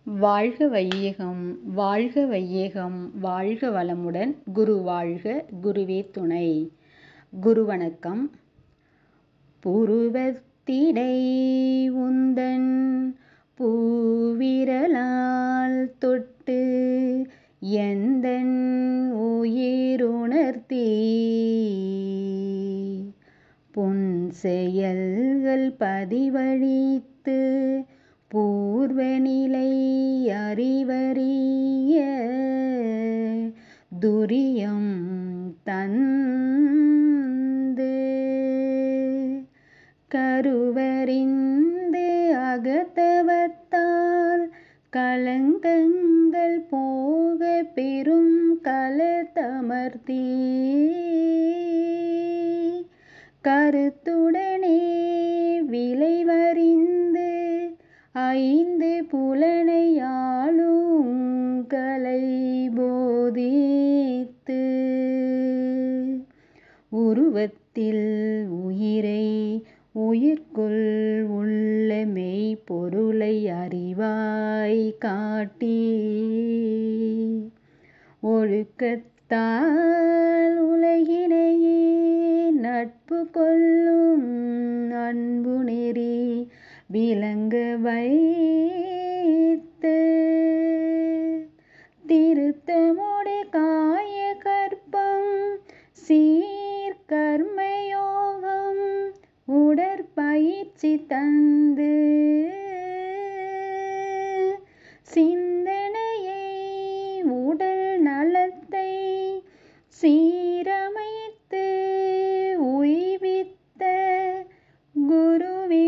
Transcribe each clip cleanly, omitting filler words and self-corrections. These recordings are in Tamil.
வாழ்க வையகம் வாழ்க வையகம் வாழ்க வளமுடன். குரு வாழ்க, குருவே துணை. குரு வணக்கம். புருவத்திடை உந்தன் பூவிரலால் தொட்டு எந்தன் உயிருணர்த்தி புன் செயல்கள் பதிவழித்து பூர்வ நிலை அறிவறிய துரியம் தந்து கருவறிந்து அகத்தவத்தால் கலங்கங்கள் போக பெரும் கலத்தமர்த்தி கருத்துடனே விளைவறிந்து ஐந்து புலனையாளும் கலை போதித்து உருவத்தில் உயிரை உயிர்க்குள் உள்ள மெய்ப்பொருளை அறிவாய் காட்டி ஒழுக்கத்தால் உலகினையே நட்பு கொள்ளும் அன்பு நெறி விளங்க வைத்து திருத்தமுடைய காய கற்பம் சீர்கர்மயோகம் உடற்பயிற்சி தந்து சிந்தனையை உடல் நலத்தை சீரமைத்து உய்வித்த குருவே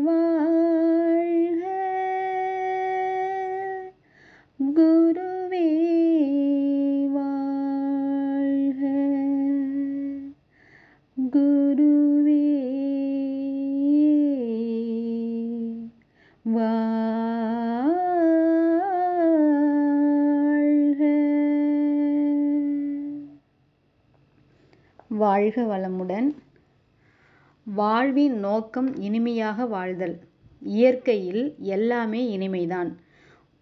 வாழ்க, குருவே வாழ்க, குருவே வாழ்க. வாழ்க வளமுடன். வாழ்வின் நோக்கம் இனிமையாக வாழ்தல். இயற்கையில் எல்லாமே இனிமைதான்.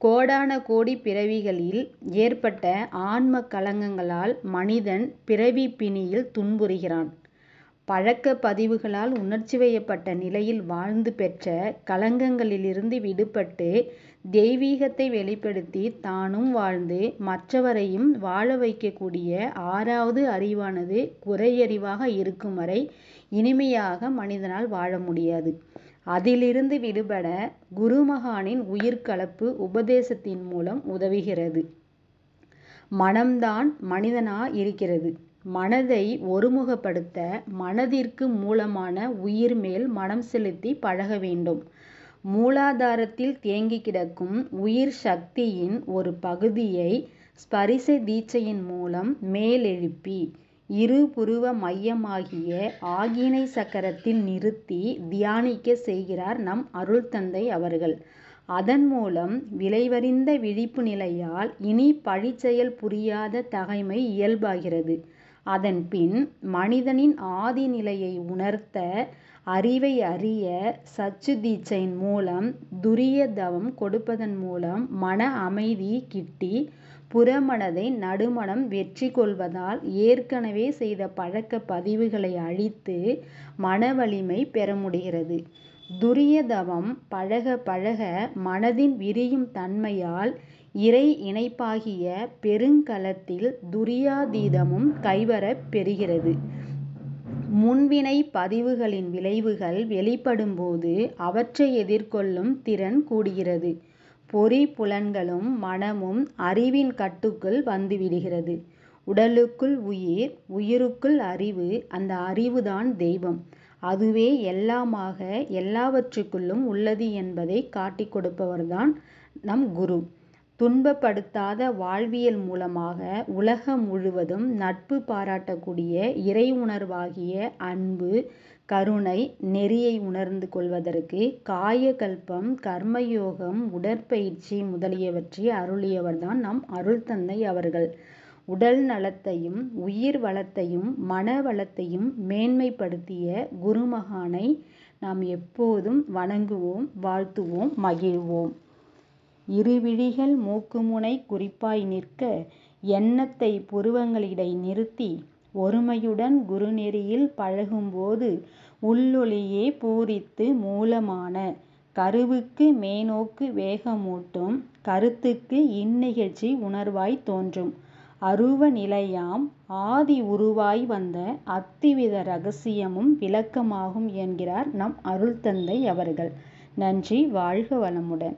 கோடான கோடி பிறவிகளில் ஏற்பட்ட ஆன்ம கலங்கங்களால் மனிதன் பிறவி பிணியில் துன்புறுகிறான். பழக்க பதிவுகளால் உணர்ச்சிவயப்பட்ட நிலையில் வாழ்ந்து பெற்ற கலங்கங்களிலிருந்து விடுபட்டு தெய்வீகத்தை வெளிப்படுத்தி தானும் வாழ்ந்து மற்றவரையும் வாழ வைக்கக்கூடிய ஆறாவது அறிவானது குறையறிவாக இருக்கும் வரை இனிமையாக மனிதனால் வாழ முடியாது. அதிலிருந்து விடுபட குருமகானின் உயிர்கலப்பு உபதேசத்தின் மூலம் உதவுகிறது. மனம்தான் மனிதனா இருக்கிறது. மனதை ஒருமுகப்படுத்த மனதிற்கு மூலமான உயிர் மேல் மனம் செலுத்தி பழக வேண்டும். மூலாதாரத்தில் தேங்கி கிடக்கும் உயிர் சக்தியின் ஒரு பகுதியை ஸ்பரிச தீட்சையின் மூலம் மேலெழுப்பி இரு புருவ மையமாகிய ஆகினை சக்கரத்தில் நிறுத்தி தியானிக்க செய்கிறார் நம் அருள் தந்தை அவர்கள். அதன் மூலம் விளைவறிந்த விழிப்பு நிலையால் இனி பழிச்செயல் புரியாத தகைமை இயல்பாகிறது. அதன் பின் மனிதனின் ஆதி நிலையை உணர்த்த அறிவை அறிய சச்சு தீட்சையின் மூலம் துரிய தவம் கொடுப்பதன் மூலம் மன அமைதி கிட்டி புறமனதை நடுமனம் வெற்றி கொள்வதால் ஏற்கனவே செய்த பழக்க பதிவுகளை அழித்து மன வலிமை பெற முடிகிறது. துரிய தவம் பழக பழக மனதின் விரியும் தன்மையால் இறை இணைப்பாகிய பெருங்கலத்தில் துரியாதீதமும் கைவரப் பெறுகிறது. முன்வினை பதிவுகளின் விளைவுகள் வெளிப்படும்போது அவற்றை எதிர்கொள்ளும் திறன் கூடுகிறது. பொறி புலன்களும் மனமும் அறிவின் கட்டுக்குள் வந்துவிடுகிறது. உடலுக்குள் உயிர், உயிருக்குள் அறிவு, அந்த அறிவுதான் தெய்வம். அதுவே எல்லாமாக எல்லாவற்றுக்குள்ளும் உள்ளது என்பதை காட்டிக் கொடுப்பவர்தான் நம் குரு. துன்பப்படுத்தாத வாழ்வியல் மூலமாக உலகம் முழுவதும் நட்பு பாராட்டக்கூடிய இறை உணர்வாகிய அன்பு, கருணை நெறியை உணர்ந்து கொள்வதற்கு காயகல்பம், கர்மயோகம், உடற்பயிற்சி முதலியவற்றை அருளியவர்தான் நம் அருள் தந்தை அவர்கள். உடல் நலத்தையும் உயிர் வளத்தையும் மன வளத்தையும் மேன்மைப்படுத்திய குருமகானை நாம் எப்போதும் வணங்குவோம், வாழ்த்துவோம், மகிழ்வோம். இருவிழிகள் மூக்குமுனை குறிப்பாய் நிற்க எண்ணத்தை புருவங்களிடை நிறுத்தி ஒருமையுடன் குருநெறியில் பழகும்போது உள்ளொளியே பூரித்து மூலமான கருவுக்கு மேனோக்கு வேகமூட்டும் கருத்துக்கு இந்நிகழ்ச்சி உணர்வாய் தோன்றும் அருவ நிலையாம் ஆதி உருவாய் வந்த அத்திவித இரகசியமும் விளக்கமாகும் என்கிறார் நம் அருள்தந்தை அவர்கள். நன்றி. வாழ்க வளமுடன்.